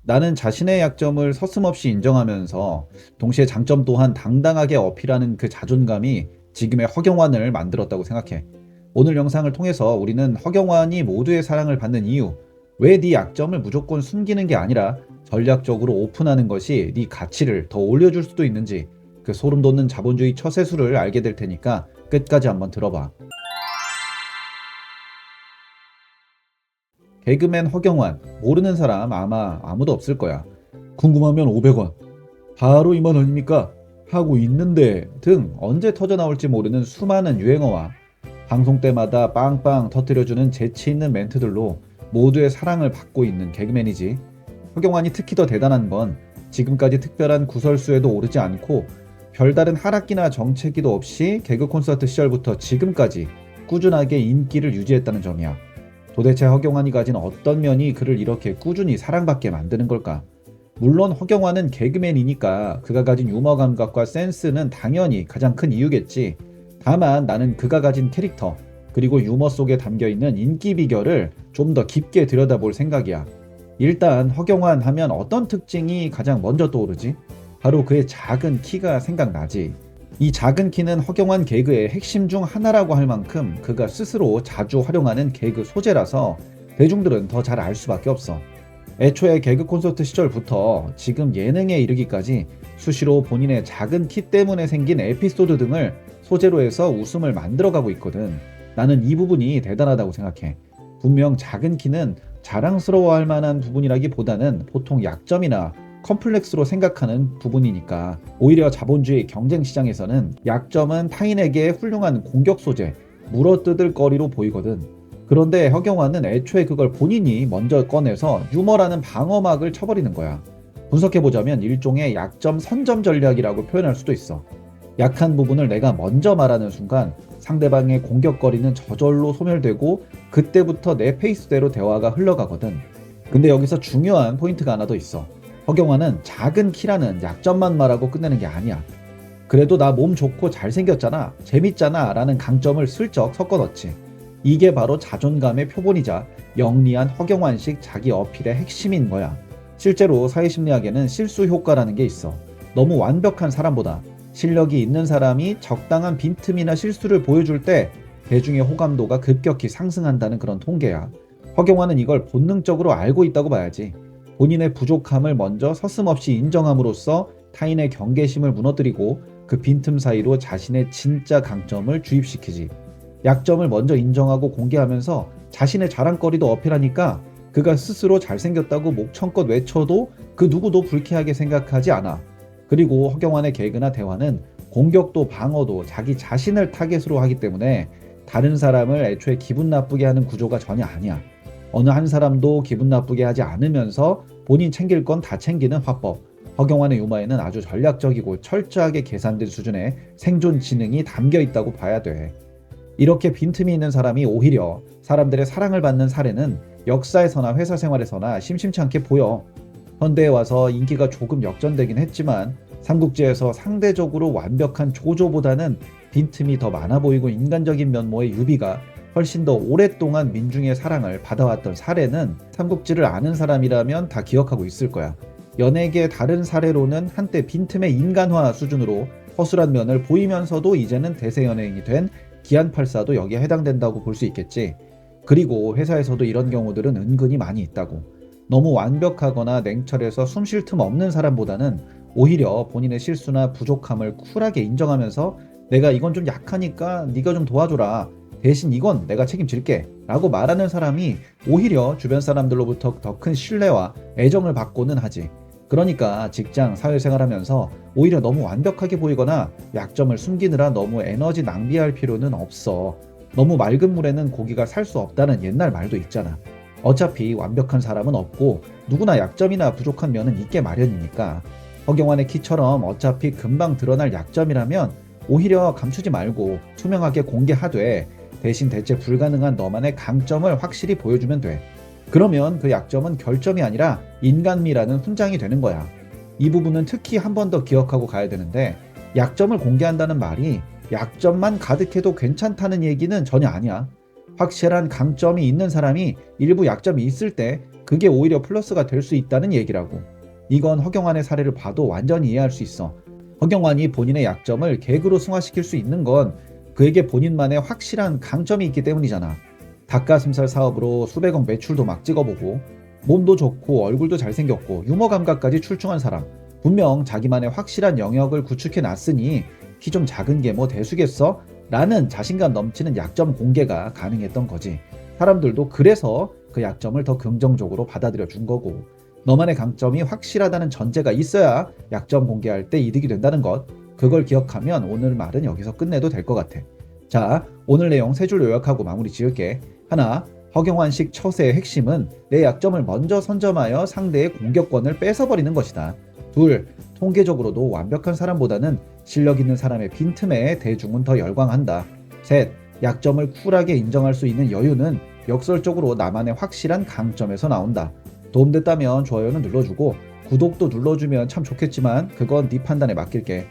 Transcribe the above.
나는 자신의 약점을 서슴없이 인정하면서 동시에 장점 또한 당당하게 어필하는 그 자존감이 지금의 허경환을 만들었다고 생각해. 오늘 영상을 통해서 우리는 허경환이 모두의 사랑을 받는 이유, 왜 네 약점을 무조건 숨기는 게 아니라 전략적으로 오픈하는 것이 네 가치를 더 올려줄 수도 있는지, 그 소름 돋는 자본주의 처세술을 알게 될 테니까 끝까지 한번 들어봐. 개그맨 허경환, 모르는 사람 아마 아무도 없을 거야. 궁금하면 500원, 바로 2만 원입니까? 하고 있는데 등 언제 터져 나올지 모르는 수많은 유행어와 방송 때마다 빵빵 터뜨려주는 재치 있는 멘트들로 모두의 사랑을 받고 있는 개그맨이지. 허경환이 특히 더 대단한 건 지금까지 특별한 구설수에도 오르지 않고 별다른 하락기나 정체기도 없이 개그 콘서트 시절부터 지금까지 꾸준하게 인기를 유지했다는 점이야. 도대체 허경환이 가진 어떤 면이 그를 이렇게 꾸준히 사랑받게 만드는 걸까? 물론 허경환은 개그맨이니까 그가 가진 유머 감각과 센스는 당연히 가장 큰 이유겠지. 다만 나는 그가 가진 캐릭터, 그리고 유머 속에 담겨있는 인기 비결을 좀 더 깊게 들여다볼 생각이야. 일단 허경환 하면 어떤 특징이 가장 먼저 떠오르지? 바로 그의 작은 키가 생각나지. 이 작은 키는 허경환 개그의 핵심 중 하나라고 할 만큼 그가 스스로 자주 활용하는 개그 소재라서 대중들은 더 잘 알 수밖에 없어. 애초에 개그 콘서트 시절부터 지금 예능에 이르기까지 수시로 본인의 작은 키 때문에 생긴 에피소드 등을 소재로 해서 웃음을 만들어가고 있거든. 나는 이 부분이 대단하다고 생각해. 분명 작은 키는 자랑스러워할 만한 부분이라기보다는 보통 약점이나 컴플렉스로 생각하는 부분이니까 오히려 자본주의 경쟁 시장에서는 약점은 타인에게 훌륭한 공격 소재, 물어뜯을 거리로 보이거든. 그런데 허경환은 애초에 그걸 본인이 먼저 꺼내서 유머라는 방어막을 쳐버리는 거야. 분석해보자면 일종의 약점 선점 전략이라고 표현할 수도 있어. 약한 부분을 내가 먼저 말하는 순간 상대방의 공격거리는 저절로 소멸되고 그때부터 내 페이스대로 대화가 흘러가거든. 근데 여기서 중요한 포인트가 하나 더 있어. 허경환은 작은 키라는 약점만 말하고 끝내는 게 아니야. 그래도 나 몸 좋고 잘생겼잖아, 재밌잖아 라는 강점을 슬쩍 섞어 넣지. 이게 바로 자존감의 표본이자 영리한 허경환식 자기 어필의 핵심인 거야. 실제로 사회심리학에는 실수 효과라는 게 있어. 너무 완벽한 사람보다 실력이 있는 사람이 적당한 빈틈이나 실수를 보여줄 때 대중의 호감도가 급격히 상승한다는 그런 통계야. 허경환은 이걸 본능적으로 알고 있다고 봐야지. 본인의 부족함을 먼저 서슴없이 인정함으로써 타인의 경계심을 무너뜨리고 그 빈틈 사이로 자신의 진짜 강점을 주입시키지. 약점을 먼저 인정하고 공개하면서 자신의 자랑거리도 어필하니까 그가 스스로 잘생겼다고 목청껏 외쳐도 그 누구도 불쾌하게 생각하지 않아. 그리고 허경환의 개그나 대화는 공격도 방어도 자기 자신을 타겟으로 하기 때문에 다른 사람을 애초에 기분 나쁘게 하는 구조가 전혀 아니야. 어느 한 사람도 기분 나쁘게 하지 않으면서 본인 챙길 건 다 챙기는 화법. 허경환의 유머에는 아주 전략적이고 철저하게 계산된 수준의 생존 지능이 담겨 있다고 봐야 돼. 이렇게 빈틈이 있는 사람이 오히려 사람들의 사랑을 받는 사례는 역사에서나 회사 생활에서나 심심치 않게 보여. 현대에 와서 인기가 조금 역전되긴 했지만 삼국지에서 상대적으로 완벽한 조조보다는 빈틈이 더 많아 보이고 인간적인 면모의 유비가 훨씬 더 오랫동안 민중의 사랑을 받아왔던 사례는 삼국지를 아는 사람이라면 다 기억하고 있을 거야. 연예계 다른 사례로는 한때 빈틈의 인간화 수준으로 허술한 면을 보이면서도 이제는 대세 연예인이 된 기안84도 여기에 해당된다고 볼 수 있겠지. 그리고 회사에서도 이런 경우들은 은근히 많이 있다고. 너무 완벽하거나 냉철해서 숨 쉴 틈 없는 사람보다는 오히려 본인의 실수나 부족함을 쿨하게 인정하면서 내가 이건 좀 약하니까 네가 좀 도와줘라, 대신 이건 내가 책임질게 라고 말하는 사람이 오히려 주변 사람들로부터 더 큰 신뢰와 애정을 받고는 하지. 그러니까 직장, 사회생활 하면서 오히려 너무 완벽하게 보이거나 약점을 숨기느라 너무 에너지 낭비할 필요는 없어. 너무 맑은 물에는 고기가 살 수 없다는 옛날 말도 있잖아. 어차피 완벽한 사람은 없고 누구나 약점이나 부족한 면은 있게 마련이니까. 허경환의 키처럼 어차피 금방 드러날 약점이라면 오히려 감추지 말고 투명하게 공개하되 대신 대체 불가능한 너만의 강점을 확실히 보여주면 돼. 그러면 그 약점은 결점이 아니라 인간미라는 훈장이 되는 거야. 이 부분은 특히 한 번 더 기억하고 가야 되는데, 약점을 공개한다는 말이 약점만 가득해도 괜찮다는 얘기는 전혀 아니야. 확실한 강점이 있는 사람이 일부 약점이 있을 때 그게 오히려 플러스가 될 수 있다는 얘기라고. 이건 허경환의 사례를 봐도 완전히 이해할 수 있어. 허경환이 본인의 약점을 개그로 승화시킬 수 있는 건 그에게 본인만의 확실한 강점이 있기 때문이잖아. 닭가슴살 사업으로 수백억 매출도 막 찍어보고 몸도 좋고 얼굴도 잘생겼고 유머 감각까지 출중한 사람. 분명 자기만의 확실한 영역을 구축해 놨으니 키 좀 작은 게 뭐 대수겠어? 라는 자신감 넘치는 약점 공개가 가능했던 거지. 사람들도 그래서 그 약점을 더 긍정적으로 받아들여 준 거고. 너만의 강점이 확실하다는 전제가 있어야 약점 공개할 때 이득이 된다는 것. 그걸 기억하면 오늘 말은 여기서 끝내도 될 것 같아. 자, 오늘 내용 세 줄 요약하고 마무리 지을게. 하나, 허경환식 처세의 핵심은 내 약점을 먼저 선점하여 상대의 공격권을 뺏어버리는 것이다. 둘, 통계적으로도 완벽한 사람보다는 실력 있는 사람의 빈틈에 대중은 더 열광한다. 셋, 약점을 쿨하게 인정할 수 있는 여유는 역설적으로 나만의 확실한 강점에서 나온다. 도움됐다면 좋아요는 눌러주고 구독도 눌러주면 참 좋겠지만 그건 네 판단에 맡길게.